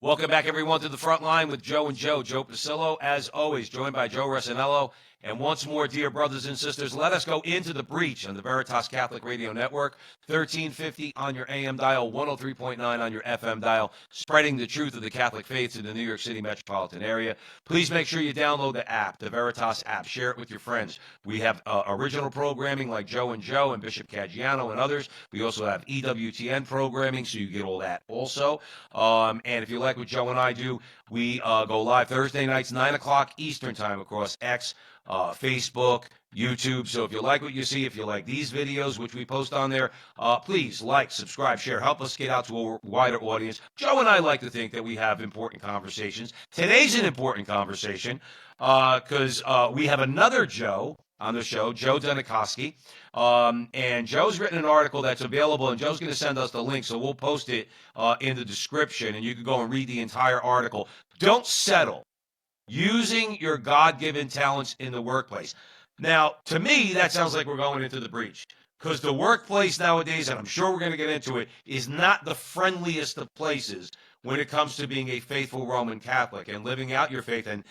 Welcome back, everyone, to the front line with Joe and Joe. Joe Pasillo, as always, joined by Joe Resinello. And once more, dear brothers and sisters, let us go into the breach on the Veritas Catholic Radio Network, 1350 on your AM dial, 103.9 on your FM dial, spreading the truth of the Catholic faith to the New York City metropolitan area. Please make sure you download the app, the Veritas app. Share it with your friends. We have original programming like Joe and Joe and Bishop Caggiano and others. We also have EWTN programming, so you get all that also. And if you like what Joe and I do, we go live Thursday nights, 9 o'clock Eastern time across X, Facebook, YouTube. So if you like what you see, if you like these videos, which we post on there, please like, subscribe, share. Help us get out to a wider audience. Joe and I like to think that we have important conversations. Today's an important conversation because we have another Joe on the show, Joe Dunikoski. And Joe's written an article that's available, and Joe's going to send us the link, so we'll post it in the description, and you can go and read the entire article. Don't settle. Using your God-given talents in the workplace. Now, to me, that sounds like we're going into the breach, because the workplace nowadays, and I'm sure we're going to get into it, is not the friendliest of places when it comes to being a faithful Roman Catholic and living out your faith and,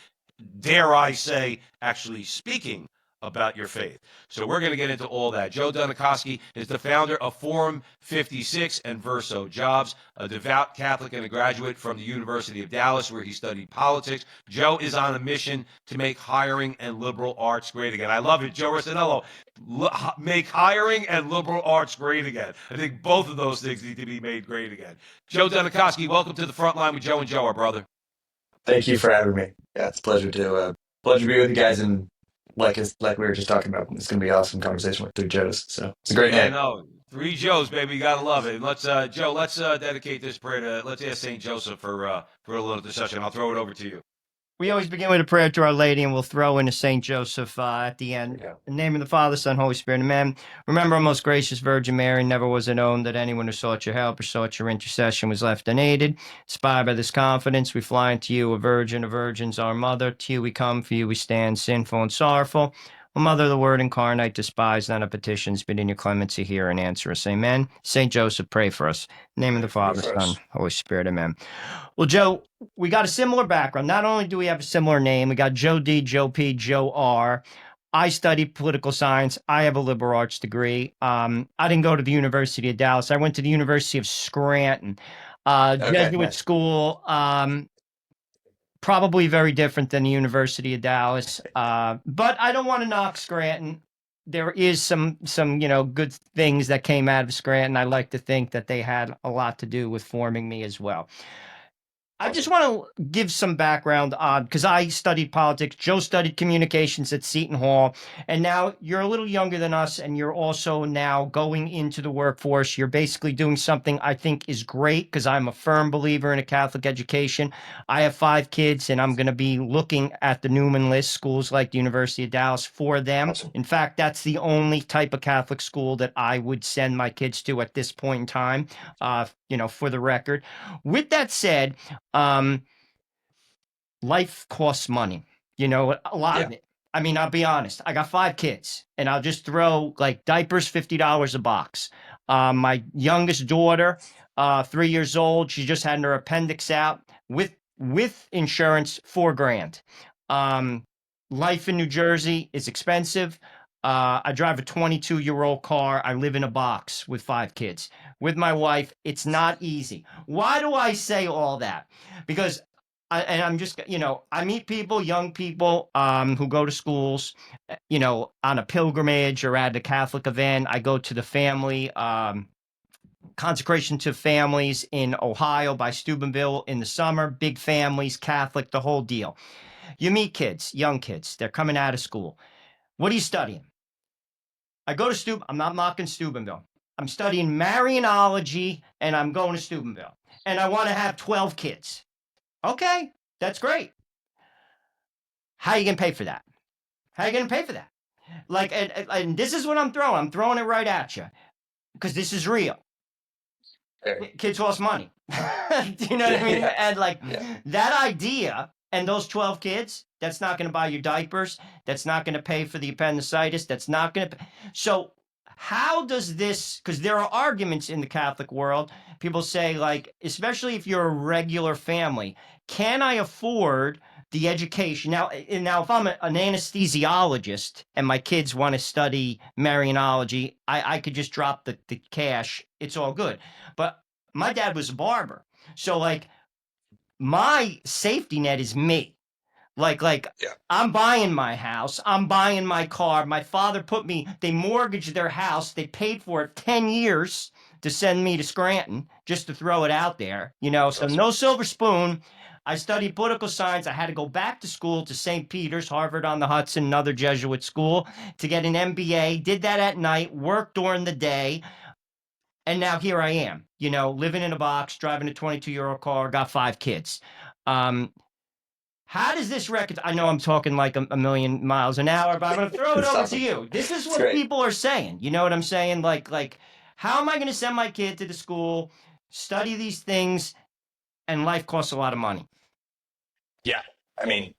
dare I say, actually speaking about your faith. So we're going to get into all that. Joe Dunikoski is the founder of Forum 56 and Verso Jobs, a devout Catholic and a graduate from the University of Dallas, where he studied politics. Joe is on a mission to make hiring and liberal arts great again. I love it. Joe Resinello, make hiring and liberal arts great again. I think both of those things need to be made great again. Joe Dunikoski, welcome to the front line with Joe and Joe, our brother. Thank you for having me. Yeah, it's a pleasure to be with you guys, and like we were just talking about, it's going to be an awesome conversation with three Joes. So it's a great name. No, three Joes, baby. You gotta love it. Let's Joe. Let's dedicate this prayer to. Let's ask Saint Joseph for a little intercession. I'll throw it over to you. We always begin with a prayer to Our Lady, and we'll throw in a Saint Joseph at the end. In the name of the Father, Son, Holy Spirit, amen. Remember, our most gracious Virgin Mary, never was it known that anyone who sought your help or sought your intercession was left unaided. Inspired by this confidence, we fly unto you, a virgin of virgins, our mother. To you we come, for you we stand, sinful and sorrowful. O Mother of the Word incarnate, despise not our petitions, but in your clemency hear and answer us. Amen. Saint Joseph, pray for us. In the name of the Father, Son, Holy Spirit, amen. Well, Joe, we got a similar background. Not only do we have a similar name, we got Joe D, Joe P, Joe R. I studied political science. I have a liberal arts degree. I didn't go to the University of Dallas. I went to the University of Scranton, Jesuit school. Probably very different than the University of Dallas. But I don't want to knock Scranton. There is some good things that came out of Scranton. I like to think that they had a lot to do with forming me as well. I just want to give some background on, because I studied politics. Joe studied communications at Seton Hall. And now you're a little younger than us, and you're also now going into the workforce. You're basically doing something I think is great, because I'm a firm believer in a Catholic education. I have 5 kids, and I'm going to be looking at the Newman list, schools like the University of Dallas, for them. Awesome. In fact, that's the only type of Catholic school that I would send my kids to at this point in time, for the record. With that said, life costs money, a lot of it. I mean, I'll be honest. I got 5 kids, and I'll just throw like diapers, $50 a box. My youngest daughter, 3 years old, she just had her appendix out with insurance, $4,000. Life in New Jersey is expensive. I drive a 22-year-old car. I live in a box with 5 kids. With my wife, it's not easy. Why do I say all that? Because I meet people, young people, who go to schools, on a pilgrimage or at a Catholic event. I go to the family, consecration to families in Ohio by Steubenville in the summer, big families, Catholic, the whole deal. You meet kids, young kids, they're coming out of school. What are you studying? I go to I'm not mocking Steubenville. I'm studying Marianology, and I'm going to Steubenville. And I want to have 12 kids. Okay, that's great. How are you going to pay for that? How are you going to pay for that? Like, and this is what I'm throwing. I'm throwing it right at you, because this is real. Kids cost money. Do you know what I mean? And that idea, and those 12 kids, that's not going to buy you diapers. That's not going to pay for the appendicitis. That's not going to. So How does this, because there are arguments in the Catholic world, people say, like, especially if you're a regular family, can I afford the education? Now, if I'm an anesthesiologist and my kids want to study Marianology, I could just drop the cash. It's all good. But my dad was a barber. So, like, my safety net is me. Like Yeah. I'm buying my house. I'm buying my car. My father they mortgaged their house. They paid for it 10 years to send me to Scranton, just to throw it out there, so no silver spoon. I studied political science. I had to go back to school to St. Peter's, Harvard on the Hudson, another Jesuit school, to get an MBA. Did that at night, worked during the day. And now here I am, living in a box, driving a 22-year-old car, got 5 kids. How does this record? I know I'm talking like a million miles an hour, but I'm going to throw it over to you. This is what people are saying. You know what I'm saying? Like, how am I going to send my kid to the school, study these things, and life costs a lot of money? Yeah, I mean,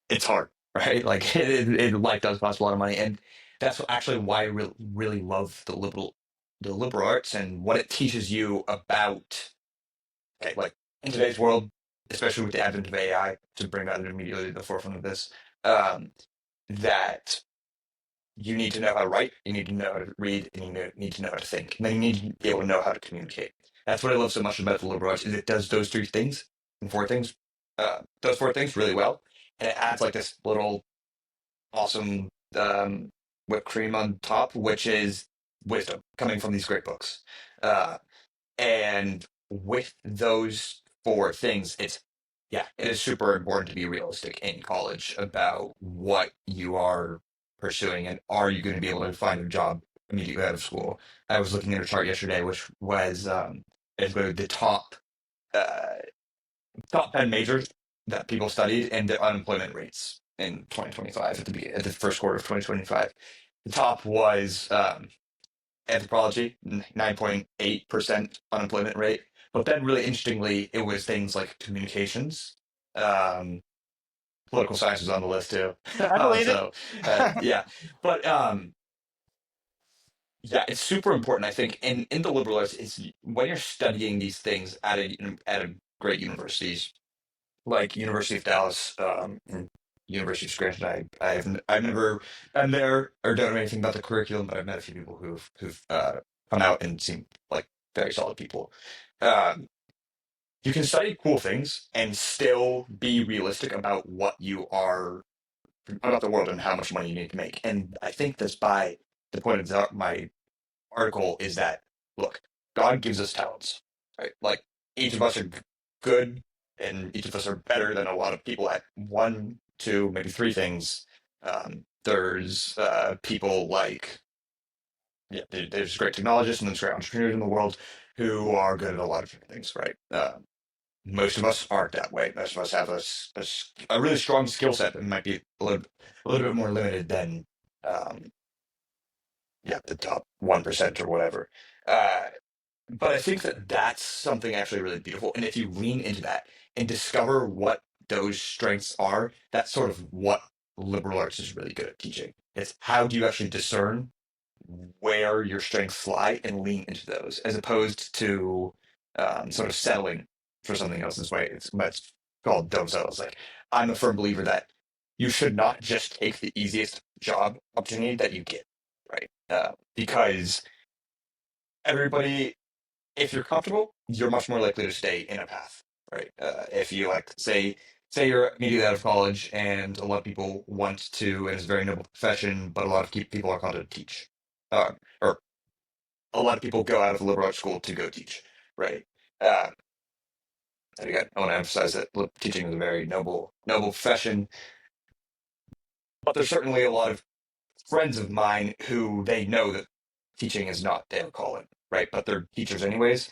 it's hard, right? Like, life does cost a lot of money, and that's actually why I really love the liberal arts and what it teaches you about. Okay, like in today's world, especially with the advent of AI, to bring that immediately to the forefront of this, that you need to know how to write, you need to know how to read, and you need to know how to think. And then you need to be able to know how to communicate. That's what I love so much about the liberal arts, is it does those 3 things and 4 things, those 4 things really well. And it adds like this little awesome whipped cream on top, which is wisdom coming from these great books. And with those 4 things, it is super important to be realistic in college about what you are pursuing and are you going to be able to find a job immediately out of school. I was looking at a chart yesterday, which was basically the uh, top 10 majors that people studied and the unemployment rates in 2025 at the first quarter of 2025. The top was anthropology, 9.8% unemployment rate. But then, really interestingly, it was things like communications. Political science was on the list too. I believe Yeah, but yeah, it's super important. I think in the liberal arts, it's when you're studying these things at a great universities like University of Dallas, and University of Scranton. I've never been there or done anything about the curriculum, but I've met a few people who've come out and seem like very solid people. Um, you can study cool things and still be realistic about what you are about the world and how much money you need to make. And I think that's by the point of my article is that look, God gives us talents, right? Like each of us are good, and each of us are better than a lot of people at 1, 2, maybe 3 things. There's people like there's great technologists and there's great entrepreneurs in the world who are good at a lot of different things, right? Most of us aren't that way. Most of us have a really strong skill set that might be a little bit more limited than um, the top 1% or whatever. Uh, but I think that that's something actually really beautiful. And if you lean into that and discover what those strengths are, that's sort of what liberal arts is really good at teaching. It's how do you actually discern where your strengths lie and lean into those, as opposed to sort of settling for something else's way. It's called don't settle. It's like I'm a firm believer that you should not just take the easiest job opportunity that you get, right? Because everybody, if you're comfortable, you're much more likely to stay in a path, right? If you like, say you're immediately out of college, and a lot of people want to, and it's a very noble profession, but a lot of people are called to teach, or a lot of people go out of liberal arts school to go teach, right? Uh, and again, I want to emphasize that teaching is a very noble profession, but there's certainly a lot of friends of mine who they know that teaching is not their calling, right? But they're teachers anyways.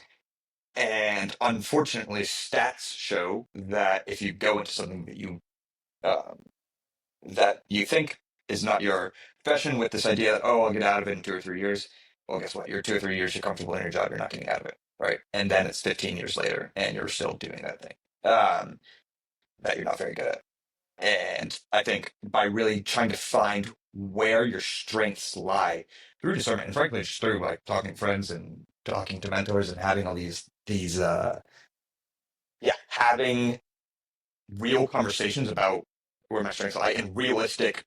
And unfortunately, stats show that if you go into something um, that you think is not your profession, with this idea that I'll get out of it in 2 or 3 years, well, guess what? You're 2 or 3 years, you're comfortable in your job, you're not getting out of it, right? And then it's 15 years later, and you're still doing that thing that you're not very good at. And I think by really trying to find where your strengths lie through discernment, and frankly, just through like talking to friends and talking to mentors and having all having real conversations about where my strengths lie and realistic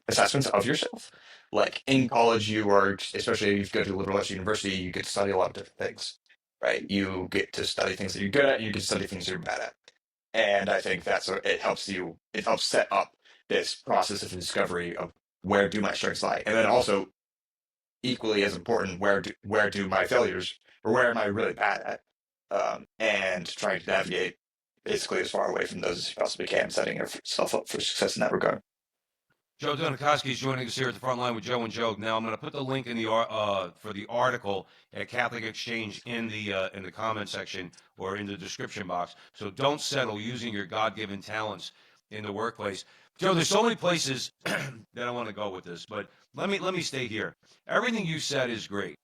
assessments of yourself. Like in college, you are, especially if you go to a liberal arts university, you get to study a lot of different things, right? You get to study things that you're good at, and you get to study things you're bad at. And I think it helps set up this process of discovery of where do my strengths lie, and then also equally as important, where do my failures, or where am I really bad at, and trying to navigate basically as far away from those as you possibly can, setting yourself up for success in that regard. Joe Dunikoski is joining us here at the front line with Joe and Joe. Now I'm going to put the link in the for the article at Catholic Exchange in the comment section or in the description box. So don't settle using your God-given talents in the workplace. Joe, there's so many places that I want to go with this, but let me stay here. Everything you said is great.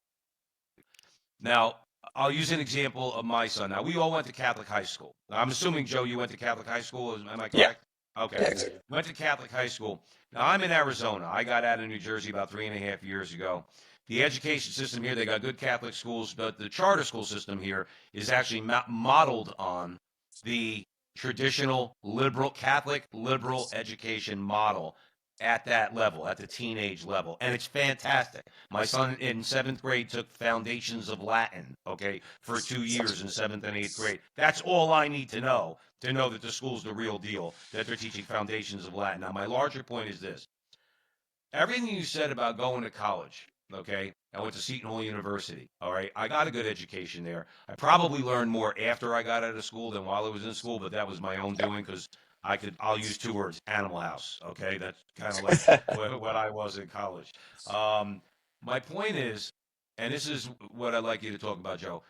Now, I'll use an example of my son. Now, we all went to Catholic high school. I'm assuming, Joe, you went to Catholic high school. Am I correct? Yeah. Okay. Yeah, exactly. Went to Catholic high school. Now, I'm in Arizona. I got out of New Jersey about 3.5 years ago. The education system here, they got good Catholic schools, but the charter school system here is actually modeled on the traditional Catholic liberal education model at that level, at the teenage level. And it's fantastic. My son in 7th grade took Foundations of Latin, okay, for 2 years in 7th and 8th grade. That's all I need to know that the school's the real deal, that they're teaching Foundations of Latin. Now, my larger point is this. Everything you said about going to college, okay, I went to Seton Hall University, all right? I got a good education there. I probably learned more after I got out of school than while I was in school, but that was my own doing because I'll use 2 words, Animal House, okay? That's kind of like what I was in college. My point is, and this is what I'd like you to talk about, Joe.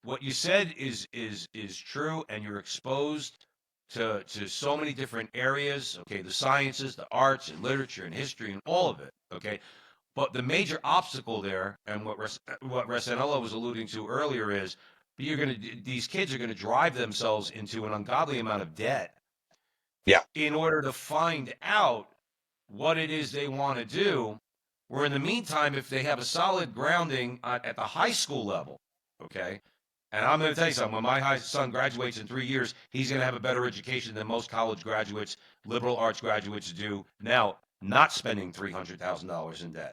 What you said is true, and you're exposed to so many different areas, okay? The sciences, the arts, and literature, and history, and all of it, okay? But the major obstacle there, and what Resanello was alluding to earlier, is these kids are gonna drive themselves into an ungodly amount of debt, Yeah. in order to find out what it is they want to do. Where in the meantime, if they have a solid grounding at the high school level, okay, and I'm going to tell you something, when my son graduates in 3 years, he's going to have a better education than most college graduates, liberal arts graduates do now, not spending $300,000 in debt.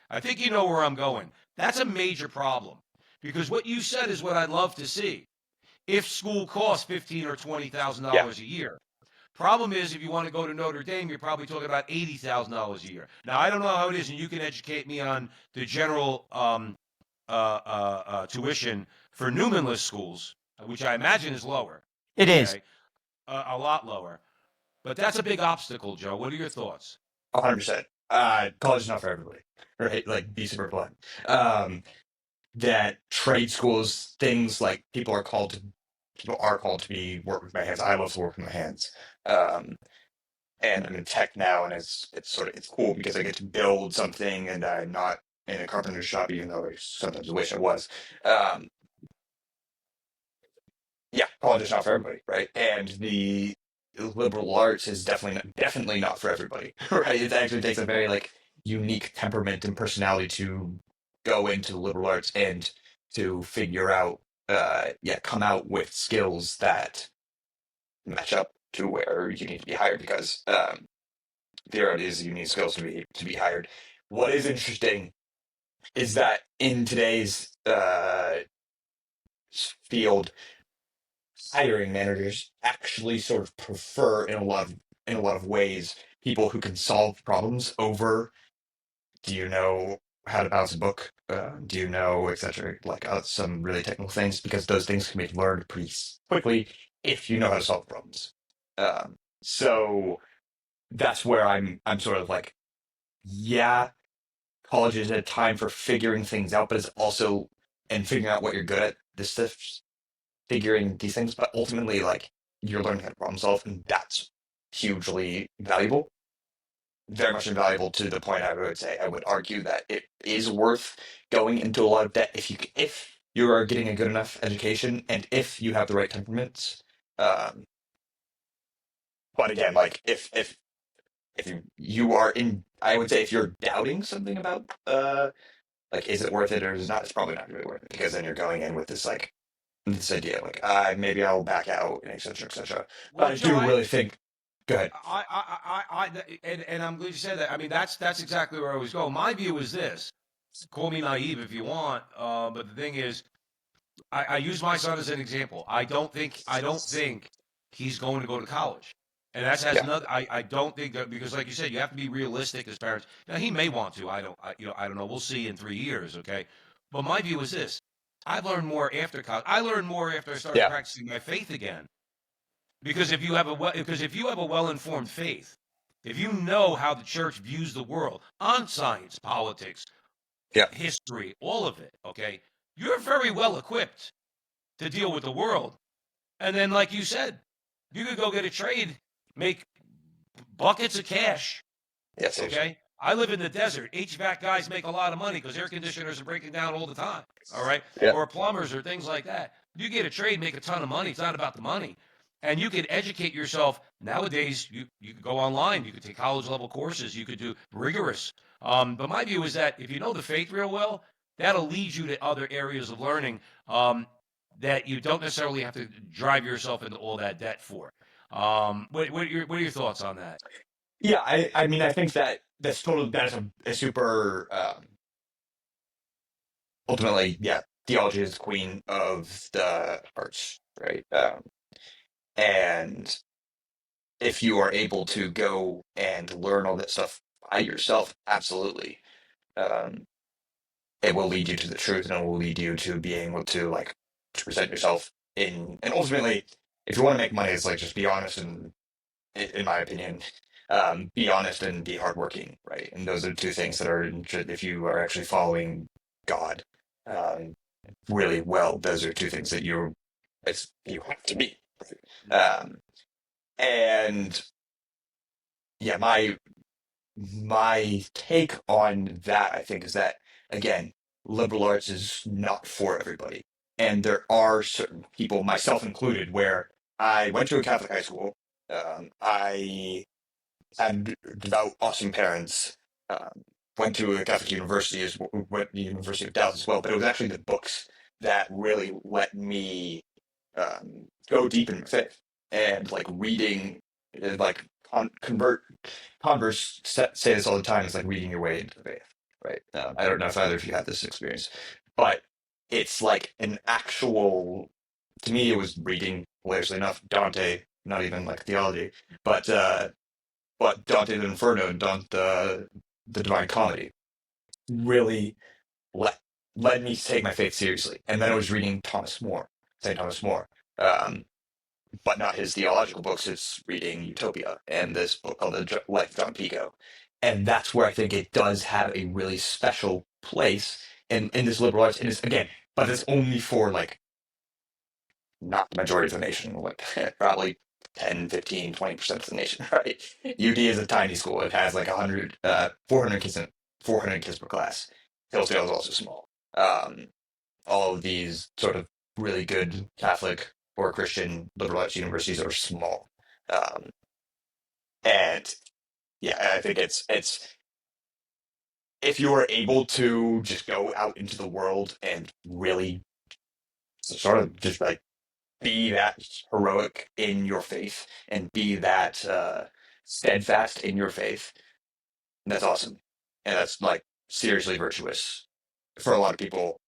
I think you know where I'm going. That's a major problem, because what you said is what I'd love to see. If school costs $15,000 or $20,000 a year, problem is, if you want to go to Notre Dame, you're probably talking about $80,000 a year. Now, I don't know how it is, and you can educate me on the general tuition for Newmanless schools, which I imagine is lower. It is. A lot lower. But that's a big obstacle, Joe. What are your thoughts? 100%. College is not for everybody, right? Like, be super blunt. That trade schools, things like people are called to be work with my hands. I love to work with my hands. And I'm in tech now, and it's cool because I get to build something, and I'm not in a carpenter shop, even though I sometimes wish I was. Yeah, college is not for everybody, right? And the liberal arts is definitely not for everybody, right? It actually takes a very like unique temperament and personality to go into liberal arts and to figure out, come out with skills that match up to where you need to be hired, because the reality is you need skills to be hired. What is interesting is that in today's field, hiring managers actually sort of prefer in a lot of ways people who can solve problems over, do you know how to balance a book, do you know, etc., like some really technical things, because those things can be learned pretty quickly if you know how to solve problems. So that's where I'm sort of like, yeah, college is a time for figuring things out, but it's also, and figuring out what you're good at, this stuff, figuring these things, but ultimately, like, you're learning how to problem solve, and that's hugely valuable. Very much invaluable, to the point I would argue that it is worth going into a lot of debt if you are getting a good enough education and if you have the right temperaments. But again, like, if if you are in, I would say if you're doubting something about like is it worth it or is it not, it's probably not going to be worth it because then you're going in with this like this idea like maybe I'll back out and et cetera, et cetera. But Well, I Joe, do really think. Go ahead. and I'm glad you said that. I mean, that's exactly where I was going. My view is this: call me naive if you want, but the thing is, I use my son as an example. I don't think he's going to go to college, and that has Yeah, another. I don't think that because, like you said, you have to be realistic as parents. Now, he may want to. I don't know. We'll see in 3 years. Okay, but my view is this: I've learned more after college. I learned more after I started yeah, practicing my faith again. Because if you have a well-informed faith, if you know how the church views the world on science, politics, yeah, history, all of it, okay, you're very well equipped to deal with the world. And then, like you said, you could go get a trade, make buckets of cash, yeah, seriously. okay? I live in the desert. HVAC guys make a lot of money because air conditioners are breaking down all the time, all right? Yeah, Or plumbers or things like that. You get a trade, make a ton of money. It's not about the money. And you could educate yourself. Nowadays, you could go online. You could take college level courses. You could do rigorous. But my view is that if you know the faith real well, that'll lead you to other areas of learning that you don't necessarily have to drive yourself into all that debt for. What are your thoughts on that? yeah. I mean, I think that is a super ultimately, yeah. Theology is the queen of the arts, right? And if you are able to go and learn all that stuff by yourself, absolutely, um, it will lead you to the truth, and it will lead you to being able to like to present yourself in. And ultimately, if you want to make money, it's like just be honest and, in my opinion, be honest and be hardworking, right? And those are two things that are, if you are actually following God um, really well, those are two things that you have to be. Um, and yeah, my take on that, I think, is that again, liberal arts is not for everybody, and there are certain people, myself included, where I went to a Catholic high school. I had devout, awesome parents. Um, went to a Catholic university went to the University of Dallas as well, but it was actually the books that really let me go deep in faith and like reading, like convert converse say this all the time. It's like reading your way into faith, right? I don't know if either of you had this experience, but it's like an actual. To me, it was reading, hilariously enough, Dante. Not even like theology, but Dante's Inferno and the Divine Comedy really let led me to take my faith seriously. And then I was reading Saint Thomas More, um, but not his theological books. It's reading Utopia and this book called The Life of John Pico. And that's where I think it does have a really special place in this liberal arts. And it's again, but it's only for like not the majority of the nation, like probably 10, 15, 20% of the nation, right? UD is a tiny school. It has like 400 kids 400 kids per class. Hillsdale is also small. All of these sort of really good Catholic or Christian liberal arts universities are small. Um, and yeah, I think it's if you are able to just go out into the world and really sort of just like be that heroic in your faith and be that steadfast in your faith, that's awesome. And that's like seriously virtuous for a lot of people,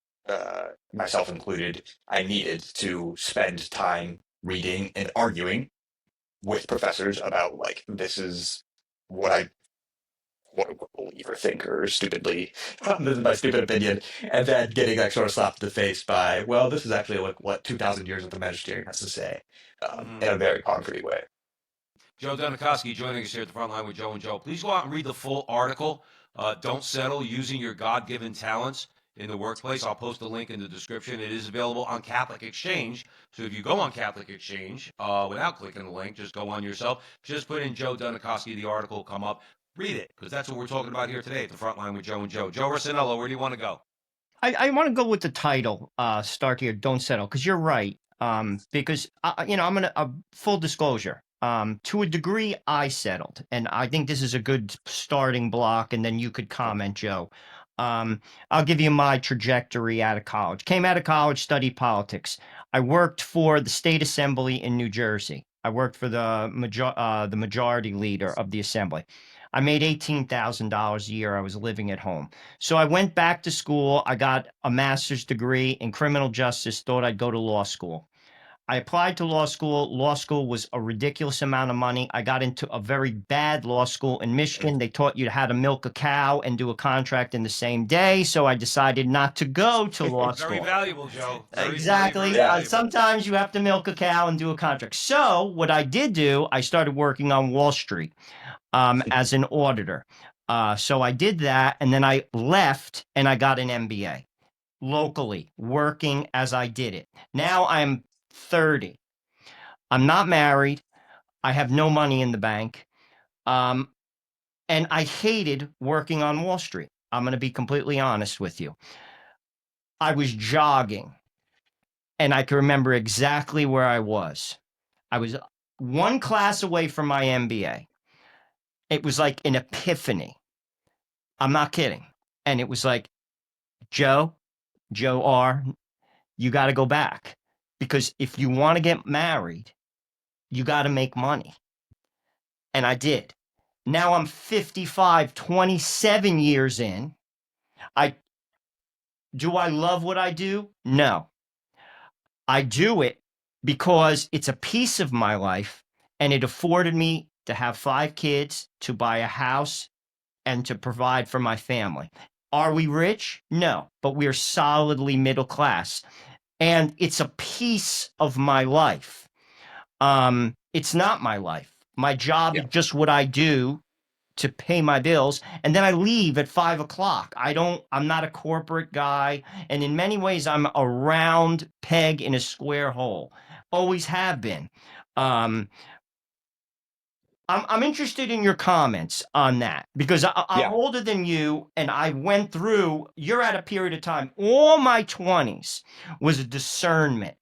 myself included. I needed to spend time reading and arguing with professors about like this is what I what I believe or think or stupidly this is my stupid opinion, and then getting like sort of slapped in the face by well this is actually like what 2,000 years of the magisterium has to say in a very concrete way. Joe Dunikoski joining us here at the front line with Joe and Joe. Please go out and read the full article. Don't settle using your God-given talents in the workplace. I'll post a link in the description. It is available on Catholic Exchange. So if you go on Catholic Exchange without clicking the link, just go on yourself. Just put in Joe Dunikoski. The article will come up. Read it because that's what we're talking about here today at the front line with Joe and Joe. Joe Rossinello, where do you want to go? I want to go with the title, start here, Don't Settle, because you're right. Because, I'm going to, full disclosure, To a degree, I settled, and I think this is a good starting block. And then you could comment, Joe. I'll give you my trajectory out of college. Came out of college, studied politics. I worked for the state assembly in New Jersey. I worked for the majority leader of the assembly. I made $18,000 a year. I was living at home. So I went back to school. I got a master's degree in criminal justice, thought I'd go to law school. I applied to law school. Law school was a ridiculous amount of money. I got into a very bad law school in Michigan. They taught you how to milk a cow and do a contract in the same day. So I decided not to go to law Very school. valuable, Joe. Very, Exactly. very valuable. Sometimes you have to milk a cow and do a contract. So what I did do, I started working on Wall Street as an auditor. So I did that, and then I left and I got an MBA locally, working as I did it. Now I'm 30. I'm not married. I have no money in the bank. And I hated working on Wall Street. I'm going to be completely honest with you. I was jogging, and I can remember exactly where I was. I was one class away from my MBA. It was like an epiphany. I'm not kidding. And it was like, Joe R., you got to go back. Because if you want to get married, you got to make money. And I did. Now I'm 55, 27 years in. Do I love what I do? No. I do it because it's a piece of my life, and it afforded me to have 5 kids, to buy a house, and to provide for my family. Are we rich? No, but we're solidly middle class. And it's a piece of my life. It's not my life. My job is just what I do to pay my bills, and then I leave at 5 o'clock. I'm not a corporate guy, and in many ways I'm a round peg in a square hole. Always have been. I'm interested in your comments on that, because I'm older than you, and I went through. You're at a period of time. All my 20s was a discernment.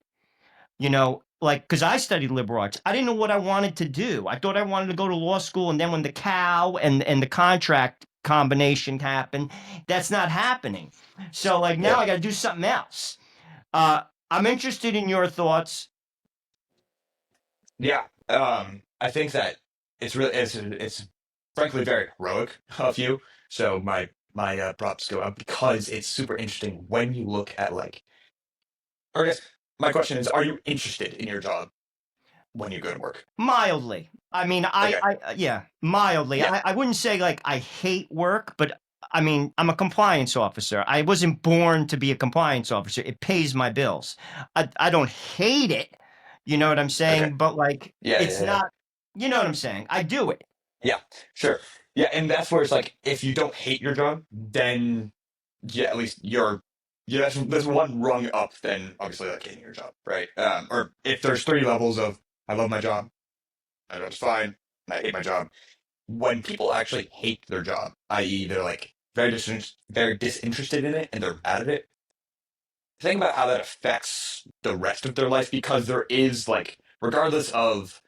Because I studied liberal arts, I didn't know what I wanted to do. I thought I wanted to go to law school, and then when the cow and the contract combination happened, that's not happening. So now I got to do something else. I'm interested in your thoughts. Yeah, I think that it's frankly very heroic of you. So my props go up, because it's super interesting when you look at or I guess my question is, are you interested in your job when you go to work? Mildly. I mean, mildly. Yeah. I wouldn't say I hate work, but I mean, I'm a compliance officer. I wasn't born to be a compliance officer. It pays my bills. I don't hate it. You know what I'm saying? Okay. But it's Yeah. not, you know what I'm saying? I do it. Yeah, sure. Yeah, and that's where it's if you don't hate your job, then at least that's one rung up than obviously hating your job, right? Or if there's 3 levels of I love my job, my job's fine, and I hate my job. When people actually hate their job, i.e., they're very disinterested in it and they're bad at it, think about how that affects the rest of their life, because there is regardless of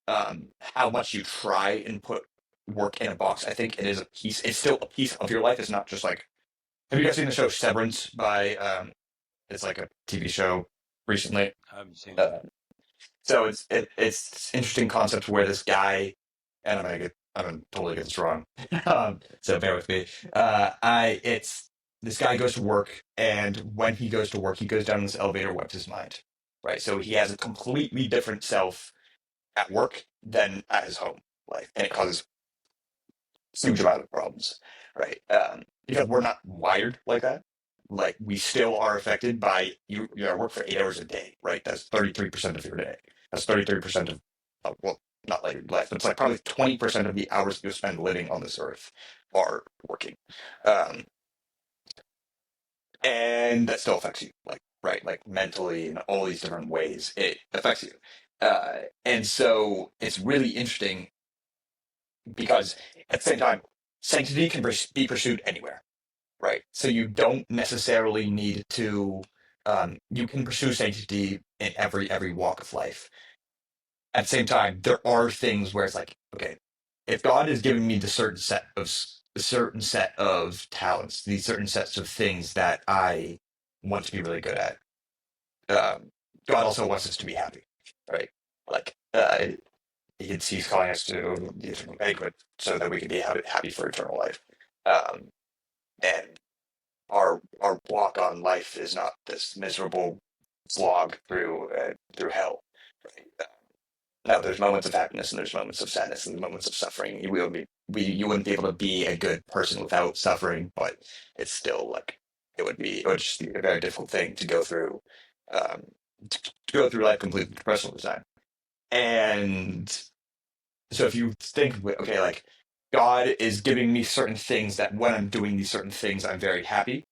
how much you try and put work in a box, I think it is a piece. It's still a piece of your life. It's not just have you guys seen the show Severance by? It's like a TV show recently. I haven't seen it. So it's interesting concept where this guy, and I'm gonna totally get this wrong. So bear with me. It's this guy goes to work, and when he goes to work, he goes down in this elevator, wipes his mind, right? So he has a completely different self at work than at his home life, and it causes huge amount of problems, right? Because we're not wired like that. We still are affected by you work for 8 hours a day, right? That's 33% of your day. That's 33% of well, not your life, but it's probably 20% of the hours you spend living on this earth are working, and that still affects you, right, mentally in all these different ways. It affects you, and so it's really interesting, because at the same time, sanctity can be pursued anywhere, right? So you don't necessarily need to. You can pursue sanctity in every walk of life. at the same time, there are things where it's like, okay, if God is giving me a certain set of talents, these certain sets of things that I want to be really good at, God also wants us to be happy, right? Like, he's calling us to the eternal banquet so that we can be happy for eternal life. Um, and our walk on life is not this miserable slog through hell. Right? Now, there's moments of happiness and there's moments of sadness and moments of suffering. You wouldn't be able to be a good person without suffering, but it's still like it would just be a very difficult thing to go through, um, to go through life completely depressed all the time. And so if you think, okay, like God is giving me certain things that when I'm doing these certain things, I'm very happy.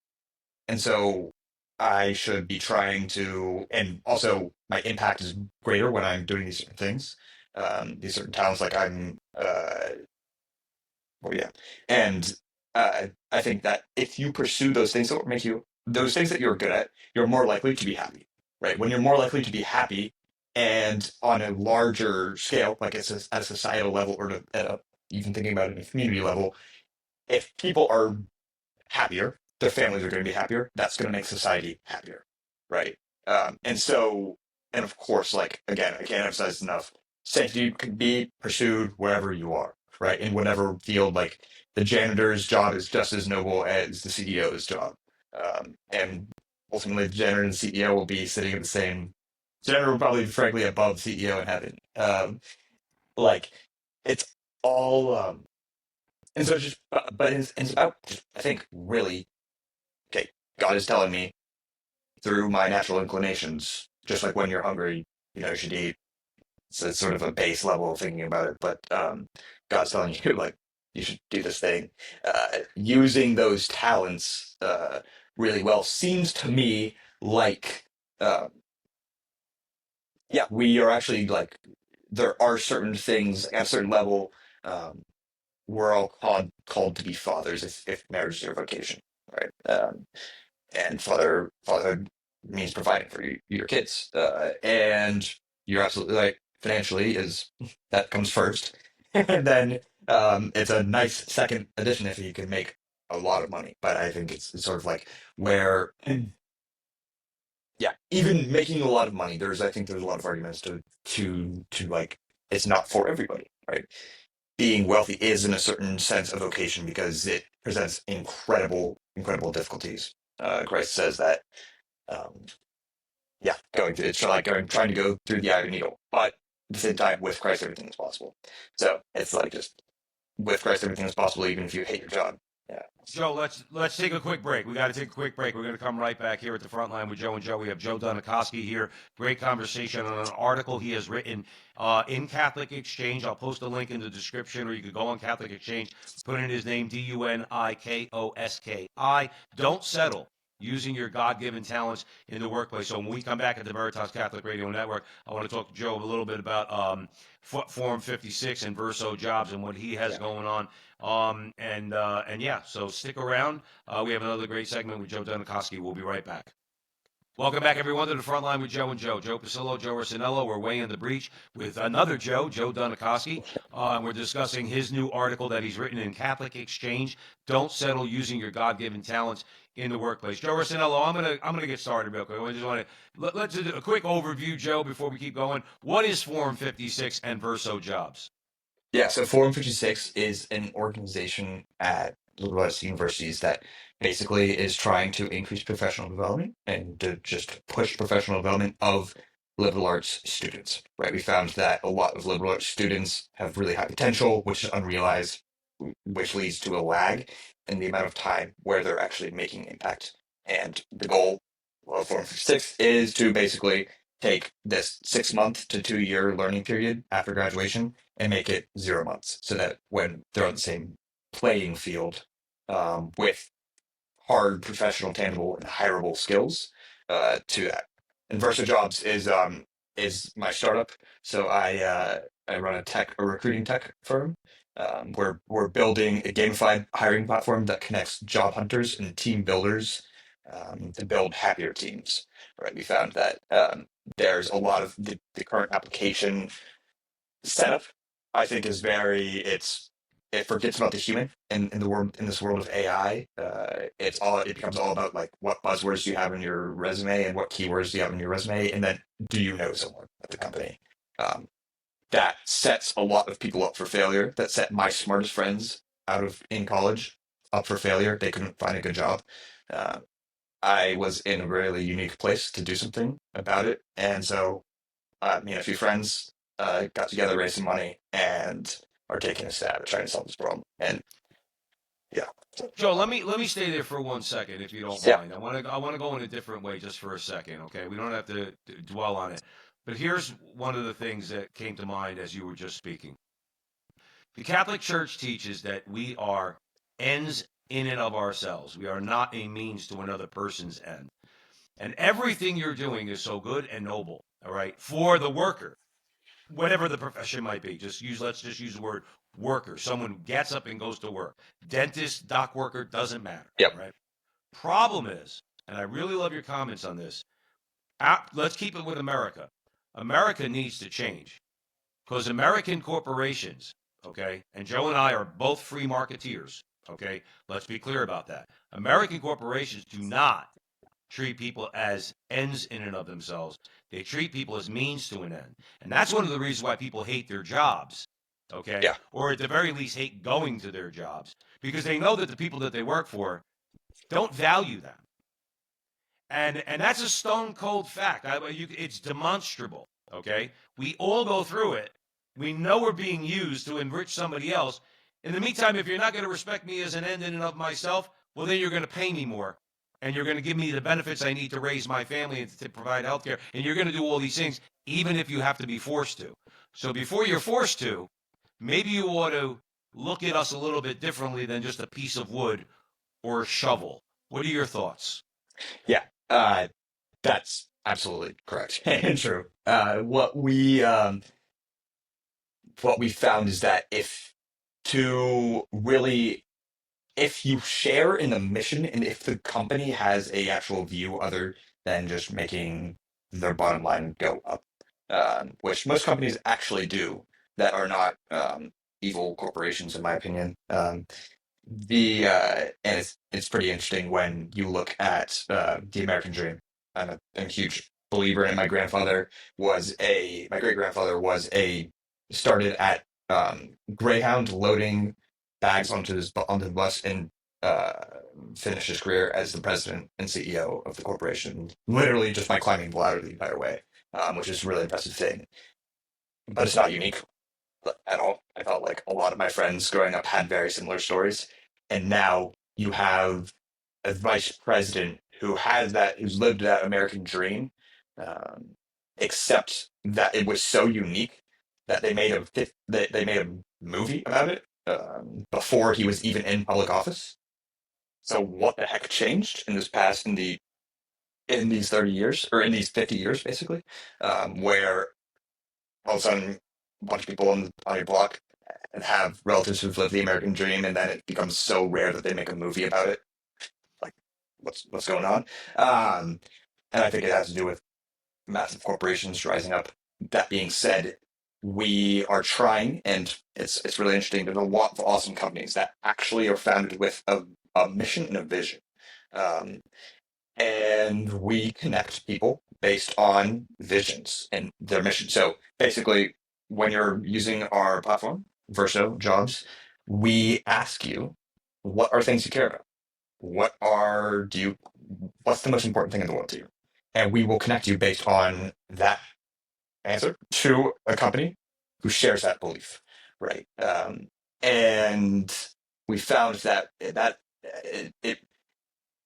And so I should be trying to, and also my impact is greater when I'm doing these certain things, these certain talents. Like well, yeah. And I think that if you pursue those things that make you, those things that you're good at, you're more likely to be happy, right? When you're more likely to be happy and on a larger scale, like at a societal level or even thinking about it at a community level, if people are happier, their families are going to be happier. That's going to make society happier, right? And so, and of course, like again, I can't emphasize enough. Sanctity can be pursued wherever you are, right? In whatever field, like the janitor's job is just as noble as the CEO's job, and ultimately, the janitor and the CEO will be sitting in the same. Janitor will probably, frankly, above CEO in heaven. Like it's all, and so it's just, but it's about, I think, really okay, God is telling me through my natural inclinations, just like when you're hungry, you should eat. So it's sort of a base level of thinking about it, but God's telling you like you should do this thing. Using those talents really well seems to me like uh, yeah, we are actually like there are certain things at a certain level. Um, we're all called to be fathers if marriage is your vocation, right? And fatherhood means providing for your kids, and you're absolutely right. Financially is that comes first, and then it's a nice second addition if you can make a lot of money. But I think it's sort of like where, yeah, even making a lot of money, I think there's a lot of arguments to like it's not for everybody, right? Being wealthy is in a certain sense a vocation because it presents incredible difficulties. Christ says that, um, yeah, it's like trying to go through the eye of a needle, but at the same time, with Christ, everything is possible. So it's like just with Christ, everything is possible, even if you hate your job. Yeah. Joe, let's take a quick break. We got to take a quick break. We're going to come right back here at the front line with Joe and Joe. We have Joe Dunikoski here. Great conversation on an article he has written in Catholic Exchange. I'll post a link in the description, or you could go on Catholic Exchange, put in his name, Dunikoski. Don't settle using your God-given talents in the workplace. So when we come back at the Veritas Catholic Radio Network, I want to talk to Joe a little bit about Form 56 and Verso Jobs and what he has going on. And yeah, so stick around. We have another great segment with Joe Dunikoski. We'll be right back. Welcome back, everyone, to the front line with Joe and Joe. Joe Pasillo, Joe Rossinello. We're way in the breach with another Joe Dunikoski. We're discussing his new article that he's written in Catholic Exchange. Don't settle using your God-given talents in the workplace. Joe Rossinello, I'm gonna get started real quick. I just want to let's do a quick overview, Joe, before we keep going. What is Form 56 and Verso Jobs? Yeah, so Forum 56 is an organization at liberal arts universities that basically is trying to increase professional development and to just push professional development of liberal arts students, right? We found that a lot of liberal arts students have really high potential, which is unrealized, which leads to a lag in the amount of time where they're actually making impact. And the goal of Forum 56 is to basically take this 6 month to 2 year learning period after graduation and make it 0 months so that when they're on the same playing field with hard, professional, tangible, and hireable skills to that. And Versa Jobs is my startup. So I run a recruiting tech firm. We're building a gamified hiring platform that connects job hunters and team builders to build happier teams. Right? We found that there's a lot of the current application setup, I think, is it forgets about the human in the world in this world of AI. It becomes all about like what buzzwords do you have in your resume and what keywords do you have in your resume, and then do you know someone at the company. Um, that sets a lot of people up for failure. That set my smartest friends out of in college up for failure. They couldn't find a good job. Uh, I was in a really unique place to do something about it, and so me and a few friends got together, raised some money, and are taking a stab at trying to solve this problem. And yeah, Joe, let me stay there for 1 second, if you don't yeah, mind. I want to go in a different way just for a second, okay? We don't have to dwell on it. But here's one of the things that came to mind as you were just speaking. The Catholic Church teaches that we are ends in and of ourselves. We are not a means to another person's end. And everything you're doing is so good and noble, all right, for the worker, whatever the profession might be. Let's just use the word worker. Someone who gets up and goes to work. Dentist, dock worker, doesn't matter, yep, right? Problem is, and I really love your comments on this, let's keep it with America. America needs to change because American corporations, okay, and Joe and I are both free marketeers, okay? Let's be clear about that. American corporations do not treat people as ends in and of themselves. They treat people as means to an end. And that's one of the reasons why people hate their jobs, okay? yeah, Or at the very least hate going to their jobs because they know that the people that they work for don't value them. And that's a stone cold fact. It's demonstrable, okay? We all go through it. We know we're being used to enrich somebody else. In the meantime, if you're not going to respect me as an end in and of myself, well, then you're going to pay me more. And you're going to give me the benefits I need to raise my family and to provide health care. And you're going to do all these things, even if you have to be forced to. So before you're forced to, maybe you ought to look at us a little bit differently than just a piece of wood or a shovel. What are your thoughts? yeah. That's absolutely correct and true. What we found is that to really if you share in the mission and if the company has a actual view other than just making their bottom line go up, which most companies actually do that are not evil corporations, in my opinion. And it's pretty interesting when you look at the American dream. I'm a huge believer in it. My great grandfather was a started at Greyhound loading bags onto the bus and uh, finished his career as the president and CEO of the corporation, literally just by climbing the ladder the entire way, which is a really impressive thing. But it's not unique at all. I felt like a lot of my friends growing up had very similar stories, and now you have a vice president who's lived that American dream, um, except that it was so unique that they made a movie about it before he was even in public office. So what the heck changed in these 30 years or in these 50 years basically, where all of a sudden a bunch of people on your block and have relatives who've lived the American dream, and then it becomes so rare that they make a movie about it. Like, what's going on? Um, and I think it has to do with massive corporations rising up. That being said, we are trying, and it's really interesting. There's a lot of awesome companies that actually are founded with a mission and a vision. Um, and we connect people based on visions and their mission. So basically, when you're using our platform, Verso Jobs, we ask you, what are things you care about? What's the most important thing in the world to you? And we will connect you based on that answer to a company who shares that belief, right? And we found that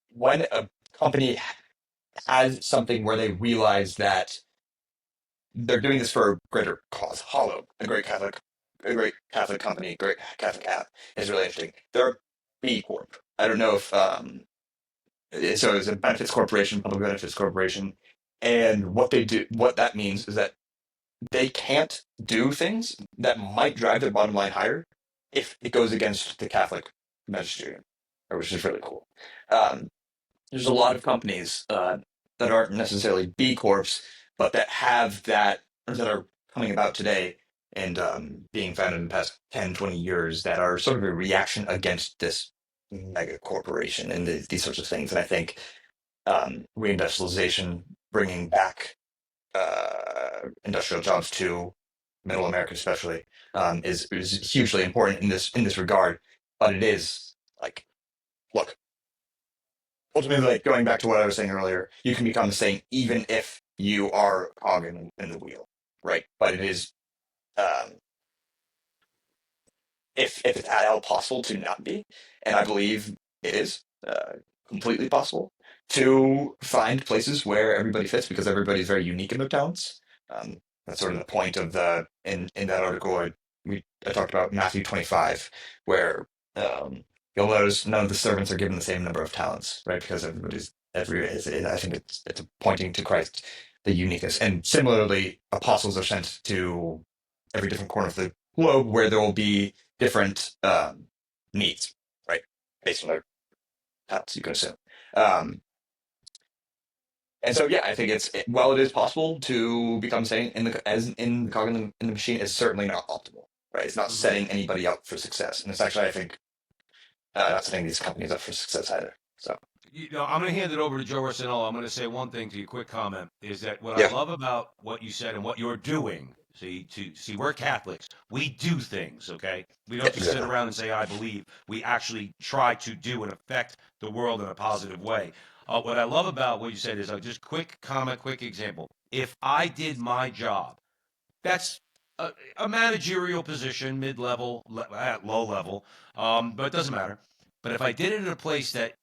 when a company has something where they realize that they're doing this for a greater cause. Hollow, a great Catholic company, great Catholic app is really interesting. They're a B Corp. I don't know if so it's a benefits corporation, public benefits corporation, and what that means is that they can't do things that might drive their bottom line higher if it goes against the Catholic magisterium, which is really cool. Um, there's a lot of companies that aren't necessarily B Corps, but that have that, or that are coming about today, and being founded in the past 10, 20 years that are sort of a reaction against this mega corporation and these sorts of things. And I think reindustrialization, bringing back industrial jobs to Middle America, especially, is hugely important in this regard. But it is like, look, ultimately, like going back to what I was saying earlier, you can become the same even if you are a cog in the wheel, right? But it is um, if it's at all possible to not be, and I believe it is completely possible to find places where everybody fits because everybody's very unique in their talents. That's sort of the point of in that article I talked about Matthew 25, where you'll notice none of the servants are given the same number of talents, right? Because I think it's pointing to Christ, the uniqueness, and similarly, apostles are sent to every different corner of the globe where there will be different needs, right? Based on their talents, you can assume. Um, and so, yeah, I think while it is possible to become sane in the cog in the machine, is certainly not optimal, right? It's not setting anybody up for success, and it's actually, I think, not setting these companies up for success either. So, I'm going to hand it over to Joe Rossinello. I'm going to say one thing to you, quick comment, is that what I yeah, love about what you said and what you're doing. See, we're Catholics. We do things, okay? We yeah, don't just sit exactly. around and say, I believe. We actually try to do and affect the world in a positive way. What I love about what you said is just quick comment, quick example. If I did my job, that's a managerial position, mid-level, at low level, but it doesn't matter. But if I did it in a place that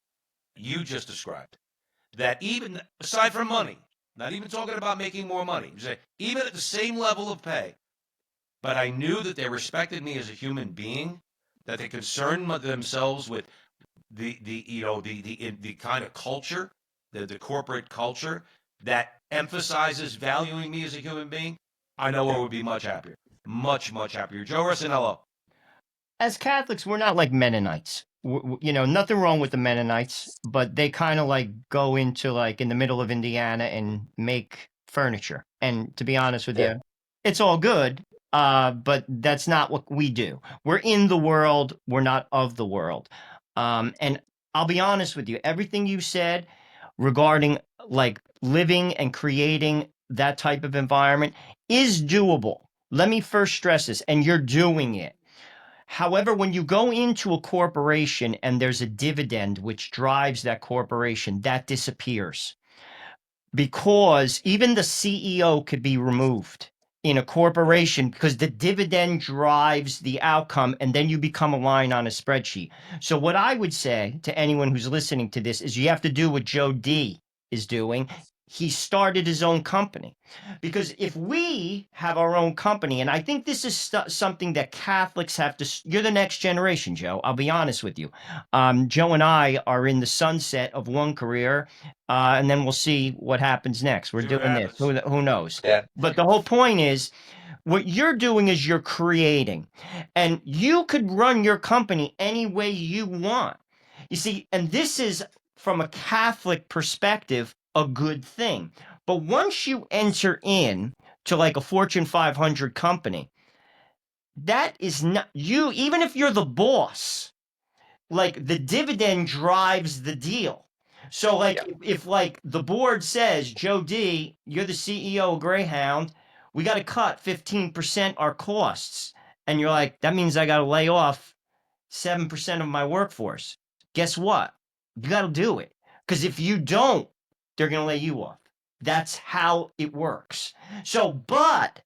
you just described, that even aside from money, not even talking about making more money, even at the same level of pay, but I knew that they respected me as a human being, that they concerned themselves with the kind of culture, the corporate culture that emphasizes valuing me as a human being, I know I would be much happier, much happier. Joe Rossinello. As Catholics, we're not like Mennonites. Nothing wrong with the Mennonites, but they kind of like go into like in the middle of Indiana and make furniture. And to be honest with Sure. you, it's all good. But that's not what we do. We're in the world. We're not of the world. And I'll be honest with you, everything you said regarding like living and creating that type of environment is doable. Let me first stress this, and you're doing it. However, when you go into a corporation and there's a dividend which drives that corporation, that disappears because even the CEO could be removed in a corporation because the dividend drives the outcome and then you become a line on a spreadsheet. So, what I would say to anyone who's listening to this is you have to do what Joe D is doing. He started his own company because if we have our own company, and I think this is something that Catholics have to, you're the next generation, Joe. I'll be honest with you. Joe and I are in the sunset of one career and then we'll see what happens next. We're See what doing this. happens. Who knows? Yeah, But the whole point is, what you're doing is you're creating, and you could run your company any way you want. You see, and this is from a Catholic perspective a good thing. But once you enter in to like a Fortune 500 company, that is not you. Even if you're the boss, like the dividend drives the deal. So like yeah, if like the board says, Joe D, you're the CEO of Greyhound, we got to cut 15% our costs. And you're like, that means I got to lay off 7% of my workforce. Guess what? You got to do it. Because if you don't, they're going to lay you off. That's how it works. So, but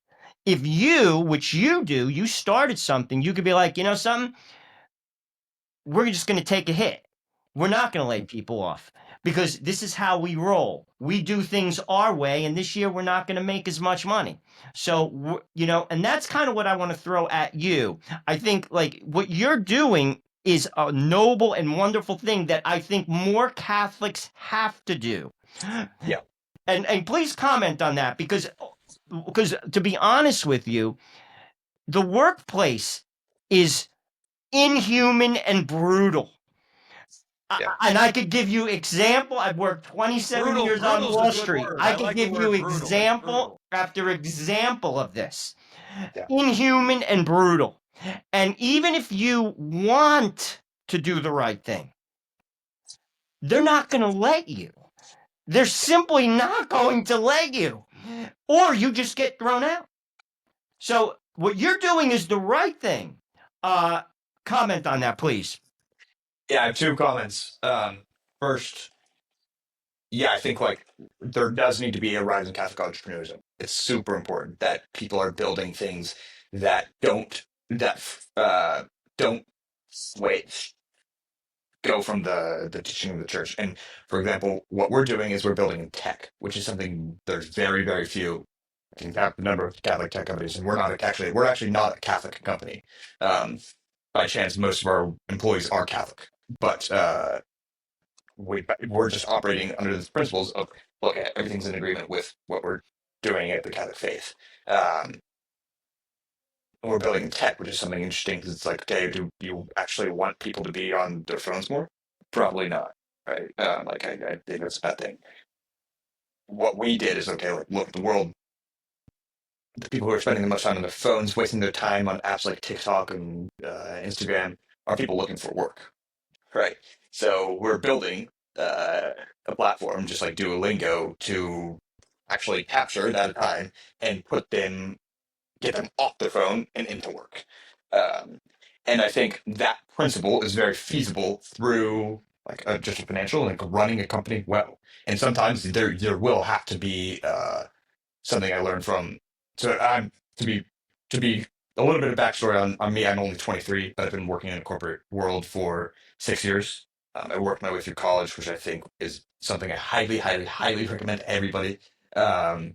if you, which you do, you started something, you could be like, you know something? We're just going to take a hit. We're not going to lay people off because this is how we roll. We do things our way, and this year we're not going to make as much money. So, and that's kind of what I want to throw at you. I think like what you're doing is a noble and wonderful thing that I think more Catholics have to do. yeah, And please comment on that because to be honest with you, the workplace is inhuman and brutal. yeah. And I could give you example. I've worked 27 years on Brutal's a Wall good Street. word. I I could like the give you word brutal. example Brutal. after example of this. Yeah. Inhuman and brutal. And even if you want to do the right thing, they're not going to let you. They're simply not going to let you. Or you just get thrown out. So what you're doing is the right thing. Comment on that, please. Yeah, I have two comments. First, yeah, I think like there does need to be a rise in Catholic entrepreneurship. It's super important that people are building things that don't wait go from the teaching of the church. And for example, what we're doing is we're building in tech, which is something there's very, very few. I think the number of Catholic tech companies, and we're actually not a Catholic company. By chance, most of our employees are Catholic, but we're just operating under the principles of look, everything's in agreement with what we're doing at the Catholic faith. Um, we're building tech, which is something interesting because it's like, okay, do you actually want people to be on their phones more? Probably not, right? I think that's a bad thing. What we did is okay, like look at the world. The people who are spending the most time on their phones, wasting their time on apps like TikTok and Instagram, are people looking for work, right? So we're building a platform just like Duolingo to actually capture that time and get them off their phone and into work. Um, and I think that principle is very feasible through like just a financial, like running a company well. And sometimes there will have to be something I learned from. So I'm to be a little bit of backstory on me. I'm only 23, but I've been working in the corporate world for 6 years. I worked my way through college, which I think is something I highly, highly, highly recommend to everybody. Um,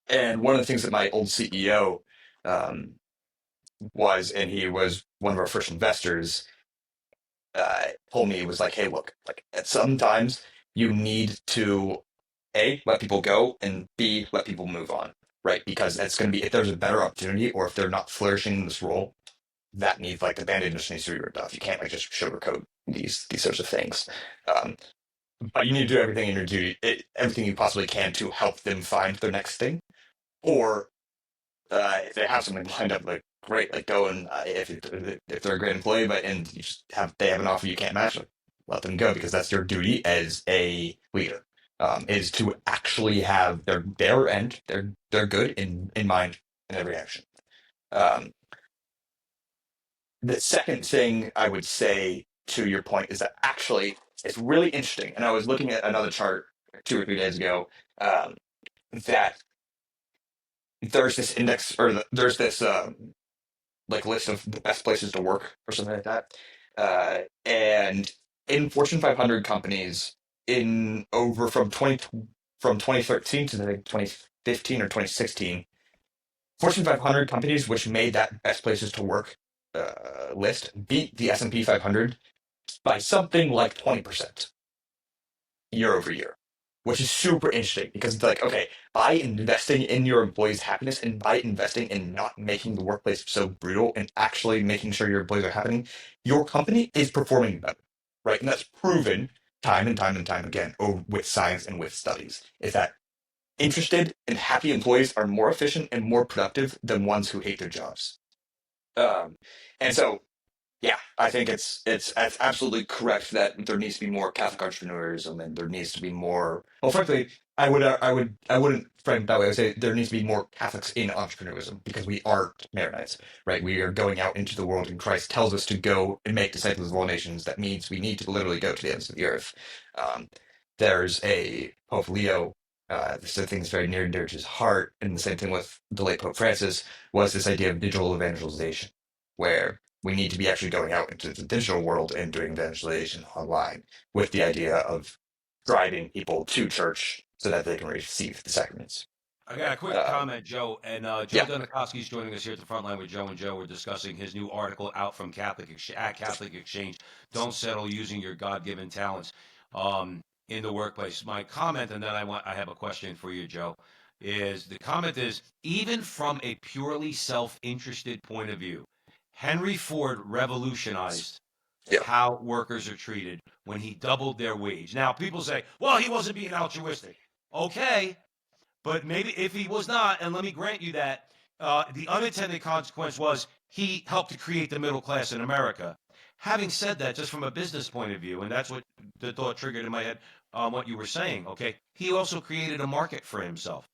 and one of the things that my old CEO um, and he was one of our first investors, told me, was like, hey, look, like at sometimes you need to A, let people go, and B, let people move on, right? Because it's going to be, if there's a better opportunity or if they're not flourishing in this role, that needs like the band-aid just needs to be ripped off. You can't like just sugarcoat these sorts of things. Um, but you need to do everything in your duty, everything you possibly can to help them find their next thing. Or if they have something lined up, like great, like go and if they're a great employee, and they have an offer you can't match, like, let them go because that's your duty as a leader. Is to actually have their end, their good in mind in every action. Um, the second thing I would say to your point is that actually it's really interesting, and I was looking at another chart 2 or 3 days ago, that there's this index there's this like list of the best places to work or something like that. And in Fortune 500 companies in over from 2013 to like 2015 or 2016, Fortune 500 companies which made that best places to work list beat the S&P 500 by something like 20% year over year, which is super interesting because it's like, okay, by investing in your employees' happiness and by investing in not making the workplace so brutal and actually making sure your employees are happy, your company is performing better, right? And that's proven time and time and time again with science and with studies, is that interested and happy employees are more efficient and more productive than ones who hate their jobs. And so yeah, I think it's absolutely correct that there needs to be more Catholic entrepreneurism, and there needs to be more. Well, frankly, I wouldn't frame it that way. I would say there needs to be more Catholics in entrepreneurism because we are Maronites, right? We are going out into the world, and Christ tells us to go and make disciples of all nations. That means we need to literally go to the ends of the earth. Um, there's a Pope Leo. This is a thing that's very near and dear to his heart, and the same thing with the late Pope Francis was this idea of digital evangelization, where we need to be actually going out into the digital world and doing evangelization online with the idea of driving people to church so that they can receive the sacraments. I got a quick comment, Joe. And Joe Yeah. Dunikoski is joining us here at the front line with Joe and Joe. We're discussing his new article out from Catholic Exchange. Don't settle using your God-given talents in the workplace. My comment, and then I have a question for you, Joe. The comment is, even from a purely self-interested point of view, Henry Ford revolutionized how workers are treated when he doubled their wage. Now, people say, well, he wasn't being altruistic. Okay, but maybe if he was not, and let me grant you that, The unintended consequence was he helped to create the middle class in America. Having said that, just from a business point of view, and that's what the thought triggered in my head on what you were saying, okay, he also created a market for himself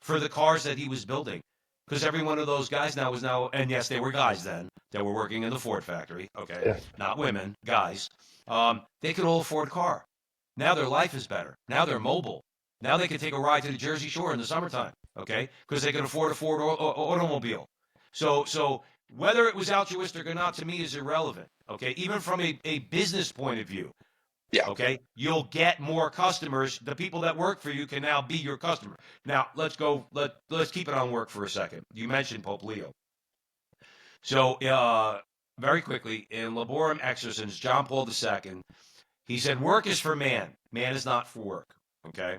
for the cars that he was building. Because every one of those guys now was now, and yes, they were guys then that were working in the Ford factory, okay, Yeah. not women, guys. They could all afford a car. Now their life is better. Now they're mobile. Now they can take a ride to the Jersey Shore in the summertime, okay, because they can afford a Ford automobile. So whether it was altruistic or not to me is irrelevant, okay, even from a business point of view. Yeah. Okay, you'll get more customers. The people that work for you can now be your customer. Now let's go. Let's keep it on work for a second. You mentioned Pope Leo. So very quickly in Laborem Exercens, John Paul II, he said, "Work is for man. Man is not for work." Okay,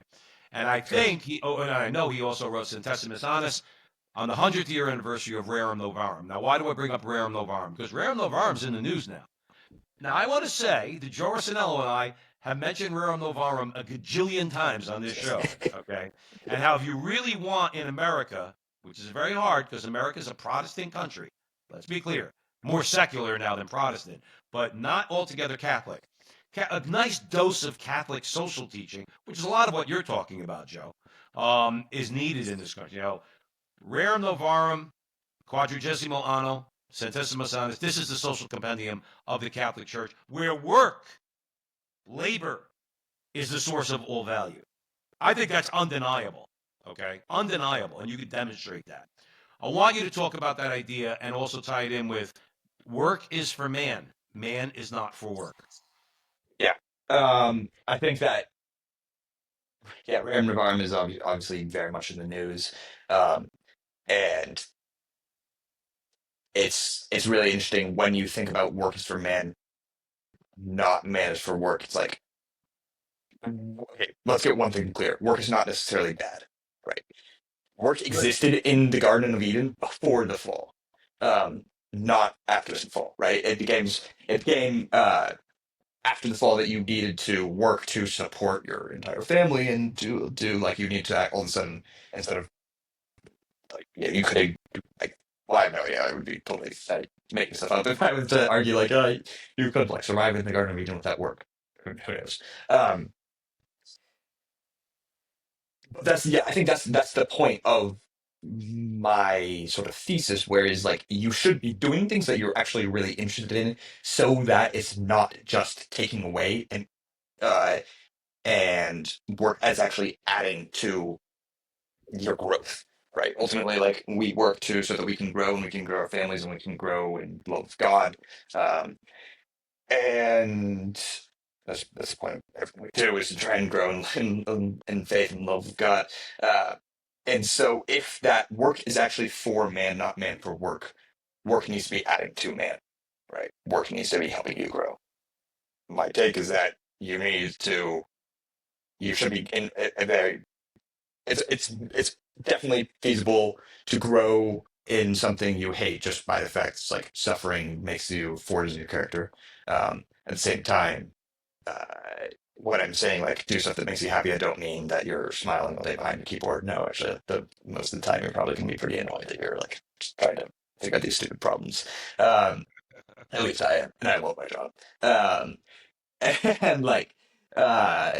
and I think he. Oh, and I know he also wrote Centesimus Annus on the 100th year anniversary of Rerum Novarum. Now, why do I bring up Rerum Novarum? Because Rerum Novarum's in the news now. Now, I want to say that Joe Rossinello and I have mentioned Rerum Novarum a gajillion times on this show, okay? And how if you really want in America, which is very hard because America is a Protestant country, let's be clear, more secular now than Protestant, but not altogether Catholic. A nice dose of Catholic social teaching, which is a lot of what you're talking about, Joe, is needed in this country. You know, Rerum Novarum, Quadragesimo Anno, Centesimus Annus. This is the social compendium of the Catholic Church, where work, labor, is the source of all value. I think that's undeniable, okay? Undeniable, and you can demonstrate that. I want you to talk about that idea and also tie it in with work is for man. Man is not for work. Yeah. I think that, yeah, Rerum Novarum is obviously very much in the news. And it's really interesting when you think about work is for man, not man is for work. It's like, okay, let's get one thing clear. Work is not necessarily bad, right? Work existed in the Garden of Eden before the fall, not after the fall, right? It became after the fall that you needed to work to support your entire family and to do like you need to act all of a sudden instead of like yeah, you could like well I know yeah I would be totally making stuff up if I was to argue like you could like survive in the Garden of Eden without work. Who knows? That's yeah, I think that's the point of my sort of thesis, whereas like you should be doing things that you're actually really interested in so that it's not just taking away uh and work as actually adding to your growth, right? Ultimately, like we work to so that we can grow and we can grow our families and we can grow and love God. Um, and that's the point of everything we do is to try and grow in faith and love of God. Uh, and so if that work is actually for man, not man for work, work needs to be adding to man, right? Work needs to be helping you grow. My take is that you should be in a very it's definitely feasible to grow in something you hate just by the fact it's like suffering makes you forge your character. At the same time, uh, when I'm saying like do stuff that makes you happy, I don't mean that you're smiling all day behind your keyboard. No, actually, most of the time you're probably going to be pretty annoyed that you're like just trying to figure out these stupid problems. Um, at least I am, and I love my job. Um, and like, uh,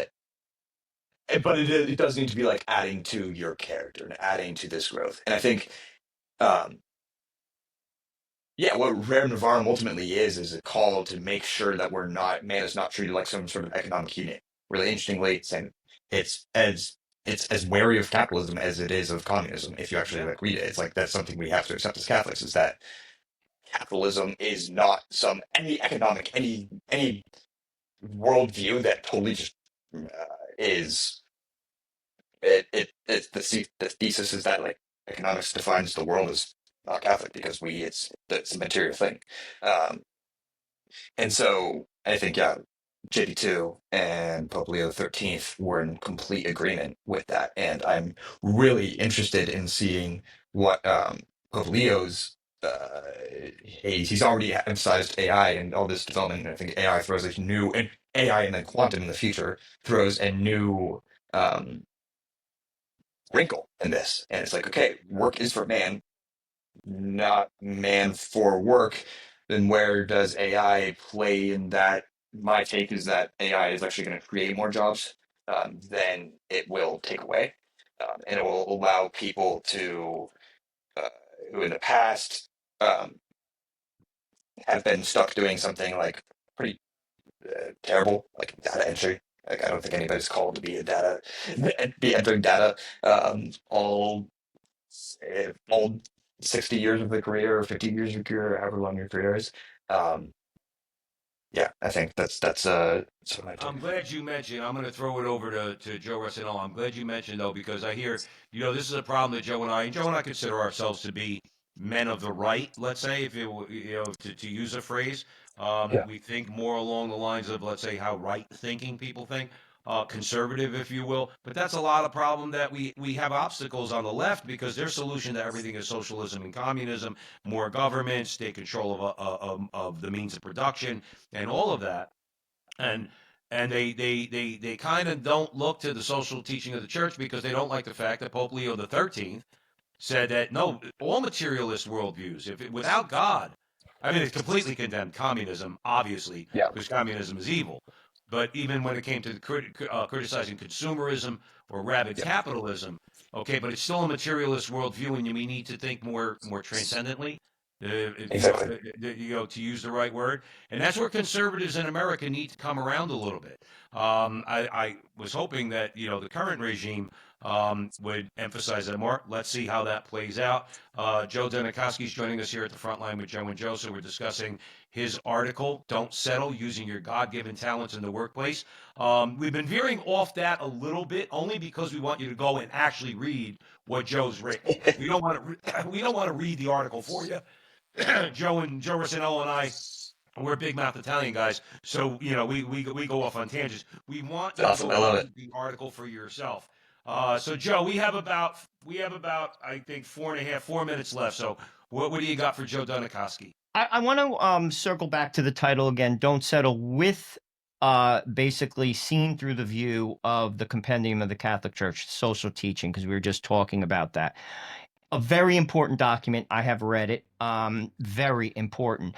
but it does need to be like adding to your character and adding to this growth. And I think, um, yeah, what Rare Novarum ultimately is a call to make sure that man is not treated like some sort of economic unit. Really interestingly, it's as wary of capitalism as it is of communism. If you actually like read it, it's like that's something we have to accept as Catholics is that capitalism is not any worldview that totally just is the thesis is that like economics defines the world as not Catholic because it's a material thing, um, and so I think yeah, JP2 and Pope Leo XIII were in complete agreement with that, and I'm really interested in seeing what Pope Leo's. He's already emphasized AI and all this development. And I think AI throws a new and AI and then quantum in the future throws a new um, wrinkle in this. And it's like, okay, work is for man, not man for work, then where does AI play in that? My take is that AI is actually going to create more jobs than it will take away. And it will allow people to, who in the past um, have been stuck doing something like pretty terrible, like data entry. Like I don't think anybody's called to be a data, be entering data all 60 years of the career or 50 years of your career, or however long your career is. Um, yeah, I think that's what I do. I'm glad you mentioned. I'm going to throw it over to Joe Rossinello. I'm glad you mentioned though because I hear this is a problem that Joe and I consider ourselves to be men of the right. Let's say if to use a phrase, Yeah, we think more along the lines of let's say how right thinking people think. Conservative, if you will, but that's a lot of problem that we have obstacles on the left because their solution to everything is socialism and communism, more government, state control of the means of production, and all of that and they kind of don't look to the social teaching of the church because they don't like the fact that Pope Leo the 13th said that no, all materialist worldviews, without God, I mean, it's completely condemned communism, obviously, yeah, because communism is evil. But even when it came to criticizing consumerism or rabid yeah, capitalism, okay, but it's still a materialist worldview, and we need to think more transcendently. exactly. To use the right word, and that's where conservatives in America need to come around a little bit. I was hoping that the current regime would emphasize that more. Let's see how that plays out. Joe Dunikoski is joining us here at the front line with Joe and Joe. So we're discussing his article, Don't Settle, Using Your God-Given Talents in the Workplace. We've been veering off that a little bit only because we want you to go and actually read what Joe's written. We don't want to we don't want to read the article for you. Joe Rossinello and I, we're big mouth Italian guys, so we go off on tangents. We want It's you to awesome. go I love it. read the article for yourself. So Joe, we have about I think 4 minutes left. So what do you got for Joe Dunikoski? I want to circle back to the title again. Don't settle with basically seen through the view of the compendium of the Catholic Church, social teaching, because we were just talking about that. A very important document. I have read it. Very important.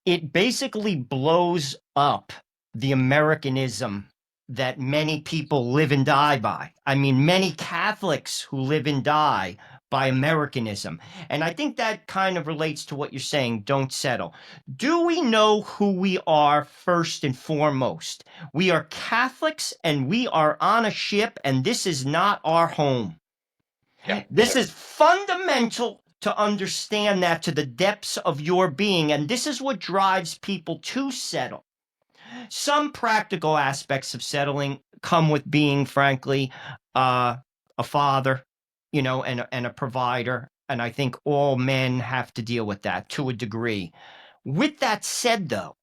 It basically blows up the Americanism that many people live and die by. I mean, many Catholics who live and die by Americanism. And I think that kind of relates to what you're saying, don't settle. Do we know who we are first and foremost? We are Catholics and we are on a ship, and this is not our home. Yeah, This is fundamental to understand that to the depths of your being. And this is what drives people to settle. Some practical aspects of settling come with being, frankly, a father, and a provider. And I think all men have to deal with that to a degree. With that said, though,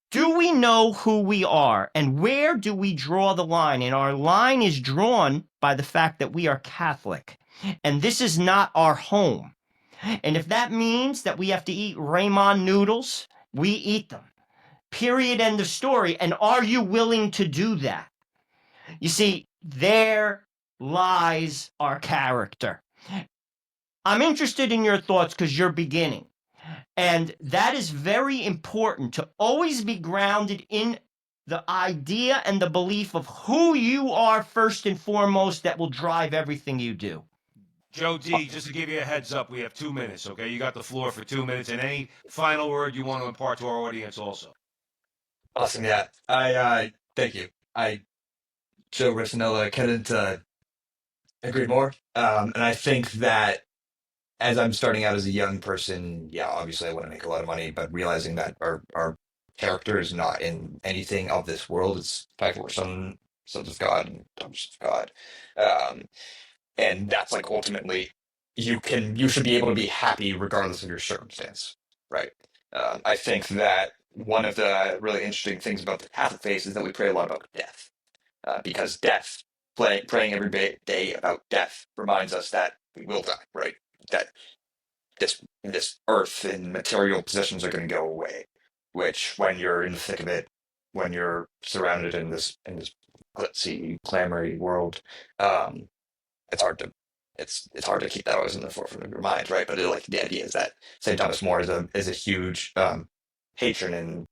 do we know who we are and where do we draw the line? And our line is drawn by the fact that we are Catholic and this is not our home. And if that means that we have to eat Raymond noodles, we eat them. Period. End of story. And are you willing to do that? You see, there lies our character. I'm interested in your thoughts because you're beginning. And that is very important to always be grounded in the idea and the belief of who you are first and foremost that will drive everything you do. Joe D, just to give you a heads up, we have 2 minutes. Okay, you got the floor for 2 minutes, and any final word you want to impart to our audience, also. Awesome. Yeah, I thank you. I Joe Rossinella couldn't agree more. And I think that as I'm starting out as a young person, yeah, obviously I want to make a lot of money, but realizing that our character is not in anything of this world. It's the fact that we're sons of God and daughters of God. Um, and that's like ultimately you should be able to be happy regardless of your circumstance, right? I think that one of the really interesting things about the Catholic faith is that we pray a lot about death, because death, praying every day about death reminds us that we will die, right? That this earth and material possessions are going to go away. Which, when you're in the thick of it, when you're surrounded in this glitzy, clamory world, it's hard to it's hard to keep that always in the forefront of your mind, right? But like the idea is that St. Thomas More is a huge patron, and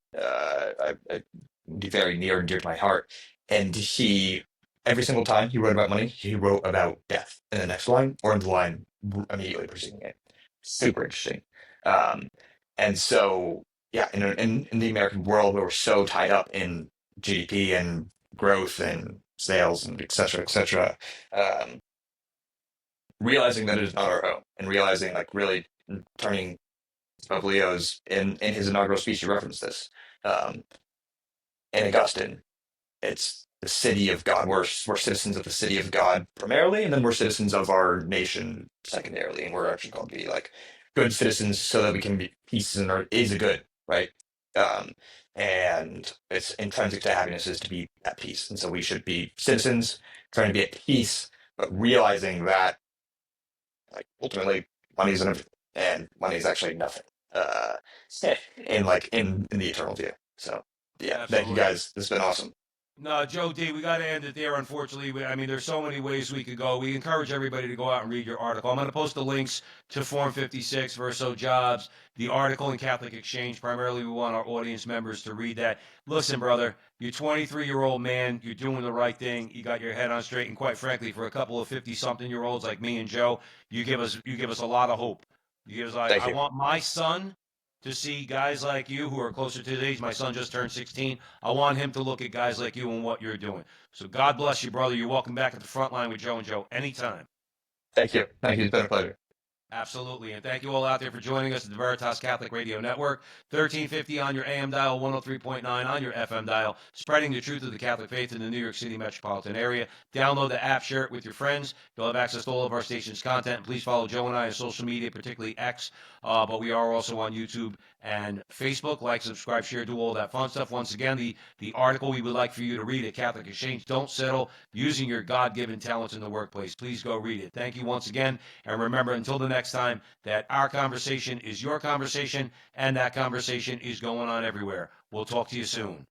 very near and dear to my heart. And he, every single time he wrote about money, he wrote about death in the next line or in the line immediately preceding it. Super interesting. Um, and so, yeah, in the American world where we're so tied up in GDP and growth and sales and et cetera, realizing that it is not our home and realizing like really turning of Leo's in his inaugural speech, he referenced this. Um, and Augustine, it's the city of God. We're citizens of the city of God primarily, and then we're citizens of our nation secondarily. And we're actually called to be like good citizens so that we can be peace in our is a good, right? Um, and it's intrinsic to happiness is to be at peace. And so we should be citizens trying to be at peace, but realizing that like ultimately money is and money is actually nothing. Uh, in the eternal view. So yeah, thank you Absolutely. guys. This has been awesome. No, Joe D, we got to end it there, unfortunately. I mean, there's so many ways we could go. We encourage everybody to go out and read your article. I'm going to post the links to Form 56, Verso Jobs, the article in Catholic Exchange. Primarily, we want our audience members to read that. Listen, brother, you're 23-year-old man. You're doing the right thing. You got your head on straight. And quite frankly, for a couple of 50-something-year-olds like me and Joe, you give us a lot of hope. You give us like, Thank I you. want my son to see guys like you who are closer to his age. My son just turned 16. I want him to look at guys like you and what you're doing. So God bless you, brother. You're welcome back at the front line with Joe and Joe anytime. Thank you. Thank you. It's been a pleasure. Absolutely. And thank you all out there for joining us at the Veritas Catholic Radio Network, 1350 on your AM dial, 103.9 on your FM dial, spreading the truth of the Catholic faith in the New York City metropolitan area. Download the app, share it with your friends. You'll have access to all of our station's content. And please follow Joe and I on social media, particularly X. But we are also on YouTube and Facebook. Like, subscribe, share, do all that fun stuff. Once again, the article we would like for you to read at Catholic Exchange, Don't Settle Using Your God-Given Talents in the Workplace. Please go read it. Thank you once again. And remember, until the next time, that our conversation is your conversation, and that conversation is going on everywhere. We'll talk to you soon.